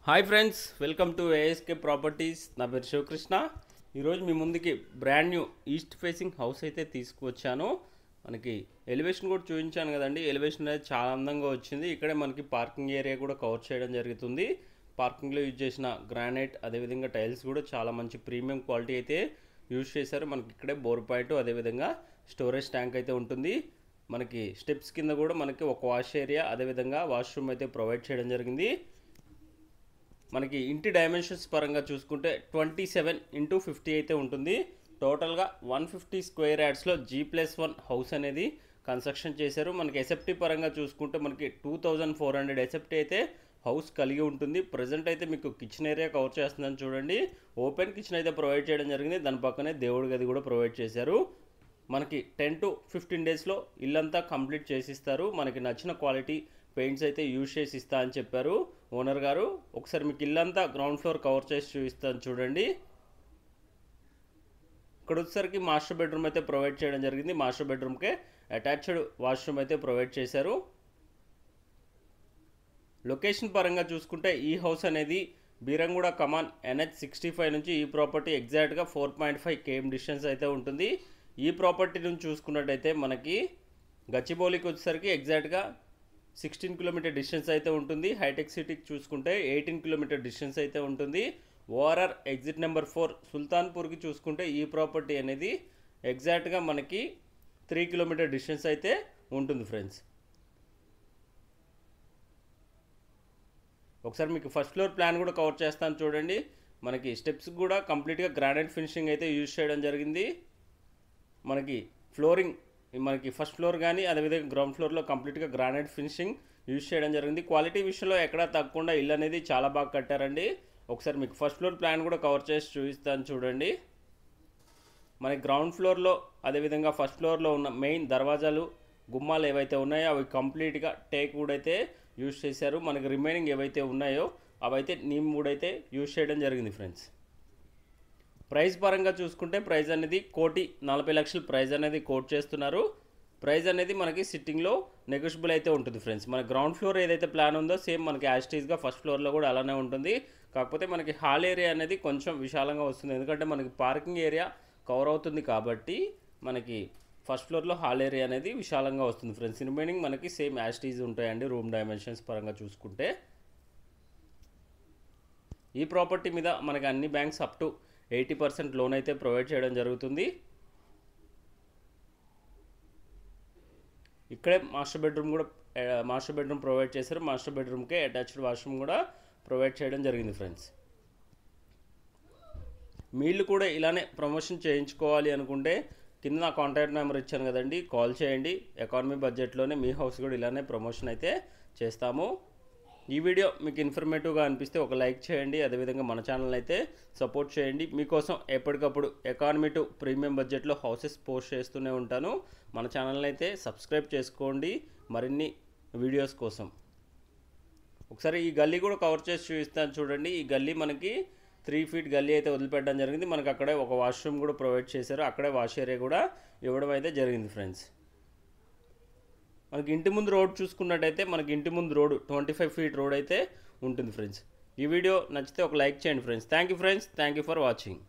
Hi friends, welcome to ASK properties. నా పేరు శివకృష్ణ. ఈరోజు మీ ముందుకి brand new east facing house అయితే తీసుకువచ్చాను. మనకి ఎలివేషన్ కూడా చూపించాను కదండి. ఎలివేషన్ అనేది చాలా అందంగా వచ్చింది. ఇక్కడే మనకి పార్కింగ్ ఏరియా కూడా కవర్ చేయడం జరుగుతుంది. పార్కింగ్లో యూజ్ చేసిన గ్రానైట్ అదేవిధంగా టైల్స్ కూడా చాలా మంచి ప్రీమియం క్వాలిటీ అయితే యూజ్ చేశారు. మనకి ఇక్కడే బోర్ పాయింట్ అదేవిధంగా స్టోరేజ్ ట్యాంక్ అయితే ఉంటుంది. మనకి స్టెప్స్ కింద కూడా మనకి ఒక వాష్ ఏరియా అదేవిధంగా వాష్రూమ్ అయితే ప్రొవైడ్ చేయడం జరిగింది. మనకి ఇంటి డైమెన్షన్స్ పరంగా చూసుకుంటే 27x50 అయితే ఉంటుంది. టోటల్గా 150 స్క్వేర్ యార్డ్స్లో G+1 హౌస్ అనేది కన్స్ట్రక్షన్ చేశారు. మనకి ఎస్ఎఫ్టీ పరంగా చూసుకుంటే మనకి 2400 ఎస్ఎఫ్టీ అయితే హౌస్ కలిగి ఉంటుంది. ప్రజెంట్ అయితే మీకు కిచెన్ ఏరియా కవర్ చేస్తుందని చూడండి. ఓపెన్ కిచెన్ అయితే ప్రొవైడ్ చేయడం జరిగింది. దాని పక్కనే దేవుడి గది కూడా ప్రొవైడ్ చేశారు. మనకి 10 to 15 డేస్లో ఇల్లంతా కంప్లీట్ చేసిస్తారు. మనకి నచ్చిన క్వాలిటీ పెయింట్స్ అయితే యూజ్ చేసి ఇస్తా అని చెప్పారు ఓనర్ గారు. ఒకసారి మీకు ఇల్లంతా గ్రౌండ్ ఫ్లోర్ కవర్ చేసి చూపిస్తాను చూడండి. ఇక్కడ వచ్చేసరికి మాస్టర్ బెడ్రూమ్ అయితే ప్రొవైడ్ చేయడం జరిగింది. మాస్టర్ బెడ్రూమ్కే అటాచ్డ్ వాష్రూమ్ అయితే ప్రొవైడ్ చేశారు. లొకేషన్ పరంగా చూసుకుంటే ఈ హౌస్ అనేది బీరంగూడ కమాన్ NH65 నుంచి ఈ ప్రాపర్టీ ఎగ్జాక్ట్గా 4.5 km డిస్టెన్స్ అయితే ఉంటుంది. ఈ ప్రాపర్టీ నుంచి చూసుకున్నట్టయితే మనకి గచ్చిబౌలికి వచ్చేసరికి ఎగ్జాక్ట్గా 16 కిలోమీటర్ డిస్టెన్స్ అయితే ఉంటుంది. హైటెక్ సిటీకి చూసుకుంటే 18 కిలోమీటర్ డిస్టెన్స్ అయితే ఉంటుంది. ఓఆర్ఆర్ ఎగ్జిట్ నెంబర్ 4 సుల్తాన్పూర్కి చూసుకుంటే ఈ ప్రాపర్టీ అనేది ఎగ్జాక్ట్గా మనకి 3 కిలోమీటర్ డిస్టెన్స్ అయితే ఉంటుంది ఫ్రెండ్స్. ఒకసారి మీకు ఫస్ట్ ఫ్లోర్ ప్లాన్ కూడా కవర్ చేస్తాను చూడండి. మనకి స్టెప్స్ కూడా కంప్లీట్గా గ్రానైట్ ఫినిషింగ్ అయితే యూజ్ చేయడం జరిగింది. మనకి ఫ్లోరింగ్ మనకి ఫస్ట్ ఫ్లోర్ కానీ అదేవిధంగా గ్రౌండ్ ఫ్లోర్లో కంప్లీట్గా గ్రానైట్ ఫినిషింగ్ యూజ్ చేయడం జరిగింది. క్వాలిటీ విషయంలో ఎక్కడా తగ్గకుండా ఇల్లు అనేది చాలా బాగా కట్టారండి. ఒకసారి మీకు ఫస్ట్ ఫ్లోర్ ప్లాన్ కూడా కవర్ చేసి చూపిస్తాను చూడండి. మనకి గ్రౌండ్ ఫ్లోర్లో అదేవిధంగా ఫస్ట్ ఫ్లోర్లో ఉన్న మెయిన్ దర్వాజాలు గుమ్మాలు ఏవైతే ఉన్నాయో అవి కంప్లీట్గా టేక్ వుడ్ అయితే యూజ్ చేశారు. మనకి రిమైనింగ్ ఏవైతే ఉన్నాయో అవైతే నీమ్ వుడ్ అయితే యూజ్ చేయడం జరిగింది ఫ్రెండ్స్. ప్రైస్ పరంగా చూసుకుంటే ప్రైస్ అనేది 1,40,00,000 ప్రైస్ అనేది కోట్ చేస్తున్నారు. ప్రైస్ అనేది మనకి సిట్టింగ్లో నెగోషియబుల్ అయితే ఉంటుంది ఫ్రెండ్స్. మన గ్రౌండ్ ఫ్లోర్ ఏదైతే ప్లాన్ ఉందో సేమ్ మనకి యాస్టీస్గా ఫస్ట్ ఫ్లోర్లో కూడా అలానే ఉంటుంది. కాకపోతే మనకి హాల్ ఏరియా అనేది కొంచెం విశాలంగా వస్తుంది. ఎందుకంటే మనకి పార్కింగ్ ఏరియా కవర్ అవుతుంది కాబట్టి మనకి ఫస్ట్ ఫ్లోర్లో హాల్ ఏరియా అనేది విశాలంగా వస్తుంది ఫ్రెండ్స్. రిమైనింగ్ మనకి సేమ్ యాస్టీస్ ఉంటాయండి రూమ్ డైమెన్షన్స్ పరంగా చూసుకుంటే. ఈ ప్రాపర్టీ మీద మనకి అన్ని బ్యాంక్స్ అప్ టు 80% లోన్ అయితే ప్రొవైడ్ చేయడం జరుగుతుంది. ఇక్కడే మాస్టర్ బెడ్రూమ్ ప్రొవైడ్ చేశారు. మాస్టర్ బెడ్రూమ్కే అటాచ్డ్ వాష్రూమ్ కూడా ప్రొవైడ్ చేయడం జరిగింది ఫ్రెండ్స్. మీరు కూడా ఇలానే ప్రమోషన్ చేయించుకోవాలి అనుకుంటే కింద నా కాంటాక్ట్ నెంబర్ ఇచ్చాను కదండి, కాల్ చేయండి. ఎకానమీ బడ్జెట్లోనే మీ హౌస్ కూడా ఇలానే ప్రమోషన్ అయితే చేస్తాము. ఈ వీడియో మీకు ఇన్ఫర్మేటివ్గా అనిపిస్తే ఒక లైక్ చేయండి. అదేవిధంగా మన ఛానల్ అయితే సపోర్ట్ చేయండి. మీకోసం ఎప్పటికప్పుడు ఎకానమీ టు ప్రీమియం బడ్జెట్లో హౌసెస్ పోస్ట్ చేస్తూనే ఉంటాను. మన ఛానల్ని అయితే సబ్స్క్రైబ్ చేసుకోండి మరిన్ని వీడియోస్ కోసం. ఒకసారి ఈ గల్లీ కూడా కవర్ చేసి చూపిస్తాను చూడండి. ఈ గల్లీ మనకి 3 feet గల్లీ అయితే వదిలిపెట్టడం జరిగింది. మనకి అక్కడే ఒక వాష్రూమ్ కూడా ప్రొవైడ్ చేశారు. అక్కడే వాష్ ఏరియా కూడా ఇవ్వడం అయితే జరిగింది ఫ్రెండ్స్. మనకి ఇంటి ముందు రోడ్ చూసుకున్నట్టయితే మనకి ఇంటి ముందు రోడ్ 25 feet రోడ్ అయితే ఉంటుంది ఫ్రెండ్స్. ఈ వీడియో నచ్చితే ఒక లైక్ చేయండి friends. Thank you friends. Thank you for watching.